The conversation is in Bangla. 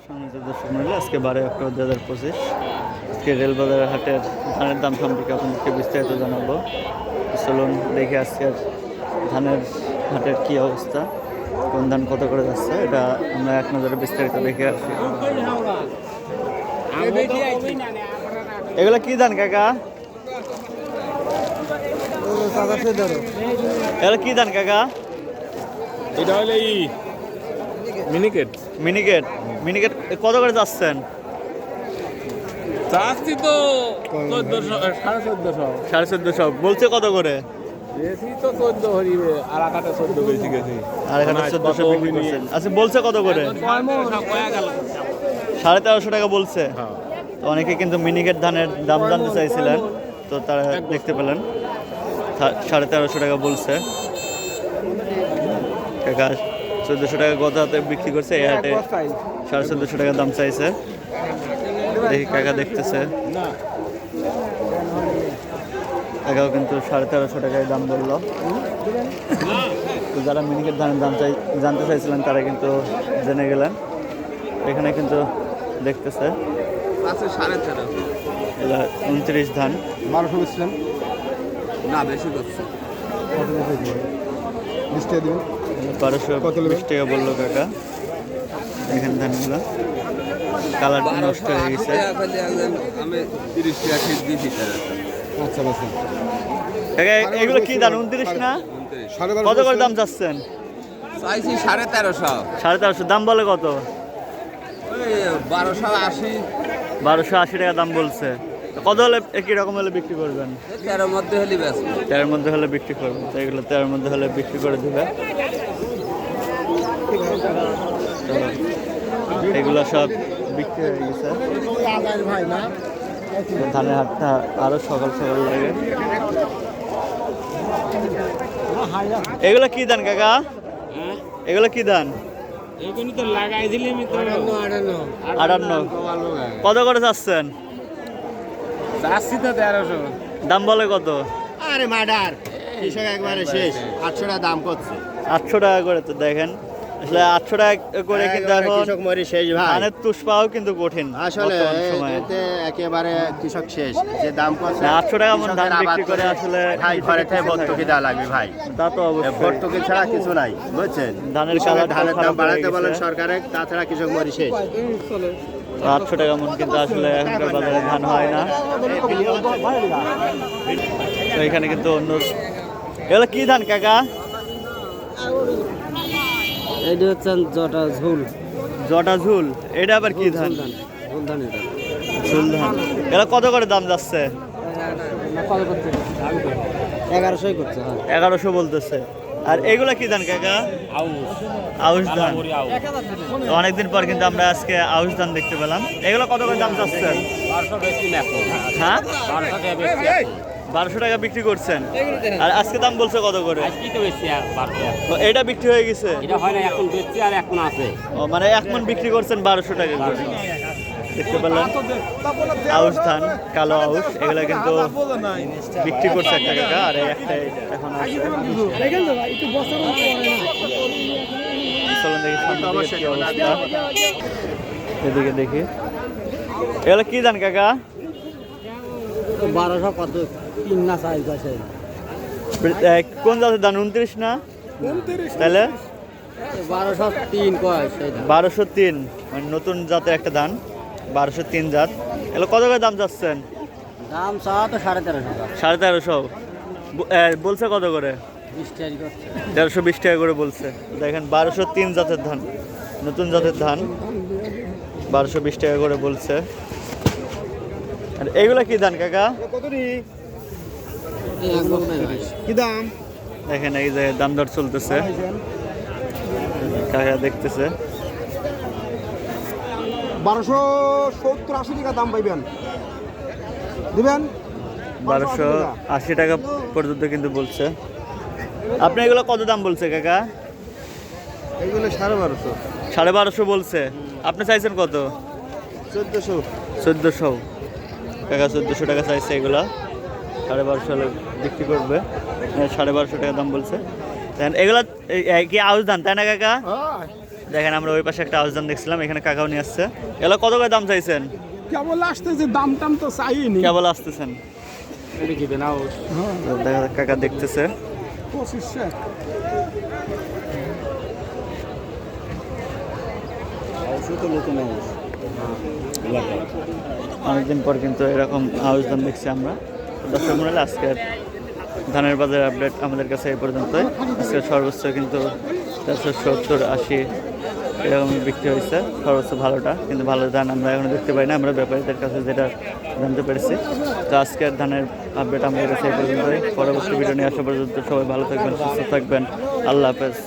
সম্মানিত দর্শক মন্ডলী, আজকে 12 অক্টোবর 2025 আজকে রেলবাজারের হাটের ধানের দাম সম্পর্কে আপনাদেরকে বিস্তারিত জানাবো। চলুন দেখে আজকের ধানের হাটের কি অবস্থা, কোন ধান কত করে যাচ্ছে, এটা আমরা এক নজরে বিস্তারিত দেখে আসি। এগুলো কি ধান কাকা? এগুলো কি ধান কাকা? এটা হলে মিনিকেট মিনিকেট কত করে যাচ্ছেন? চাচ্ছি তো 1400 1450 বলছে কত করে? বেশি তো 14 হরিবে, আর আকাটা 14 বেশি গেছে, আর এখানে 1400 বিক্রি করছেন। আচ্ছা, বলছে কত করে? 1350 টাকা বলছে। তো অনেকে কিন্তু মিনিকেট ধানের দাম জানতে চাইছিলেন, তো তারা দেখতে পেলেন 1350 টাকা বলছে। কাকা 1400 টাকা গত হাতে বিক্রি করছে, এই হাটে 1450 টাকা দাম চাইছে। দেখি কাকা দেখতেছে, কাকাও কিন্তু 1350 টাকায় দাম বললো। তো যারা মিনিকেট ধানের দাম জানতে চাইছিলেন তারা কিন্তু জেনে গেলেন। এখানে কিন্তু দেখতেছে 29 ধান 1200 বেচলেন না, বেশি করছে। 1220 টাকা বললো কাকা। দেখেন ধানগুলো কালারটা নষ্ট হয়ে গেছে। আমি 30 টাকা ঠিক দিছি। আচ্ছা বেচলেন কাকা এগুলো কি ধান? 29 না? কত করে দাম চাচ্ছেন? চাইছি 1350। 1350 দাম বলে কত? 1280। 1280 টাকা দাম বলছে। কত হলে একই রকম হলে বিক্রি করবেন? 13 মধ্যে হলি বেশ। 13 মধ্যে হলে বিক্রি করবেন। তো এগুলো 13 মধ্যে হলে বিক্রি করে দিবে। এগুলো সব বিক্রি হয়ে গেছে। ধানের হাটটা আরো সকাল সকাল লাগে। এগুলো কি ধান কাকা? এগুলো কি ধান? এইগুলো তো লাগাই দিলি আমি তো 58 কত করে চাচ্ছেন? চাচ্ছি তো 1300। দাম বলে কত? আরে মাডার কৃষক একবারে শেষ 800 টাকা দাম করছে। 800 টাকা করে। তো দেখেন আসলে 800 টাকা করে কিন্তু এখন কৃষক মরি শেষ ভাই। ধানের তুষ পাওয়াও কিন্তু কঠিন আসলে বর্তমান সময়ে। এতে একেবারে কৃষক শেষ, যে দাম করছে 800 টাকা মন ধান বিক্রি করে আসলে ভাই ঘরে থেকে ভর্তুকি দেওয়া লাগবে ভাই। তা তো অবশ্যই। ভর্তুকি ছাড়া কিছু নাই, বুঝছেন? ধানের কৃষকের কালারটা ধানের দাম খারাপ হয়ে বাড়াতে বলেন গেছে। সরকারের, তাছাড়া কৃষক মরি শেষ। তো 800 টাকা মন কিন্তু আসলে এখনকার বাজারে ধান হয় না। তো এখানে কিন্তু অন্য এগুলো কি ধান কাকা? এটা হচ্ছে জটা ঝুল জটা ঝুল। এটা আবার কি ধান? ঝুল ধান এটা ঝুল ধান। এগুলো কত করে দাম যাচ্ছে? কত করতে 1100 করছে। হ্যাঁ 1100 বলতেছে। আর এগুলা কি ধান কাকা? আউশ ধান। তো অনেকদিন পর কিন্তু আমরা আজকে আউশ ধান দেখতে পেলাম। এগুলো কত করে দাম চাচ্ছেন? 1200 বেশি না এখন। হ্যাঁ 1200 টাকা বেশি। 1200 টাকা বিক্রি করছেন। আর আজকে দাম বলছে কত করে? আজকে তো বেশি 1200। তো এটা বিক্রি হয়ে গেছে। এটা হয় না এখন, বেশি আর এখন আছে। ও মানে এক মন বিক্রি করছেন 1200 টাকা করে। দেখতে পেলেন আউশ ধান, কালো আউশ, এগুলা কিন্তু বিক্রি করছে একটা কাকা। আর এই একটাই এখন আছে। চলুন দেখি সামনের দিকে কি অবস্থা। এদিকে দেখি এগুলো কি ধান কাকা? 1200 কত 3 না 4 আছে। কোন জাতের ধান? 29 না? তাহলে 1203 কয় সেটা 1203 মানে নতুন জাতের একটা ধান, 1203 জাত। এগুলো কত করে দাম যাচ্ছেন? দাম চাওয়া তো 1350 1350 বলছে কত করে? 20 টাকা করছে। 1320 টাকা করে বলছে। দেখেন 1203 জাতের ধান, নতুন জাতের ধান, 1220 টাকা করে বলছে। আর এইগুলা কি ধান কাকা? কি দাম? দেখেন এই যে দাম দর চলতেছে, কাকা দেখতেছে। 1270-80 টাকা দাম পাইবেন, দিবেন 1280 টাকা পর্যন্ত কিন্তু বলছে। আপনি এগুলো কত দাম বলছে কাকা? এগুলো 1250। 1250 বলছে। আপনি চাইছেন কত? 1400। 1400 কাকা 1400 টাকা চাইছে। এগুলা 1250 হলে বিক্রি করবে। 1250 টাকা দাম বলছে। এগুলা কি আউশ ধান তাই না কাকা? দেখেন আমরা ওই পাশে একটা আউশ ধান দেখছিলাম, এখানে কাকাও নিয়ে আসছে। এগুলো কত করে দাম চাইছেন? কেবল আসতেছে, দাম টাম তো চাইনি। কেবল আসতেছেন, তো দেখা যাক কাকা দেখতেছে। 2500। অনেকদিন পর কিন্তু এরকম আউশ ধান দেখছি আমরা। তো দর্শক মূল্য আজকের ধানের বাজার আপডেট আমাদের কাছে এই পর্যন্তই। আজকে সর্বোচ্চ কিন্তু 470-80 এরকম বিক্রি হয়েছে, সর্বোচ্চ ভালোটা। কিন্তু ভালো ধান আমরা এখনো দেখতে পাই না, আমরা ব্যাপারীদের কাছে যেটা জানতে পেরেছি। তো আজকের ধানের আপডেট আমাদের কাছে এই পর্যন্তই। পরবর্তী ভিডিও নিয়ে আসা পর্যন্ত সবাই ভালো থাকবেন, সুস্থ থাকবেন। আল্লাহ হাফেজ।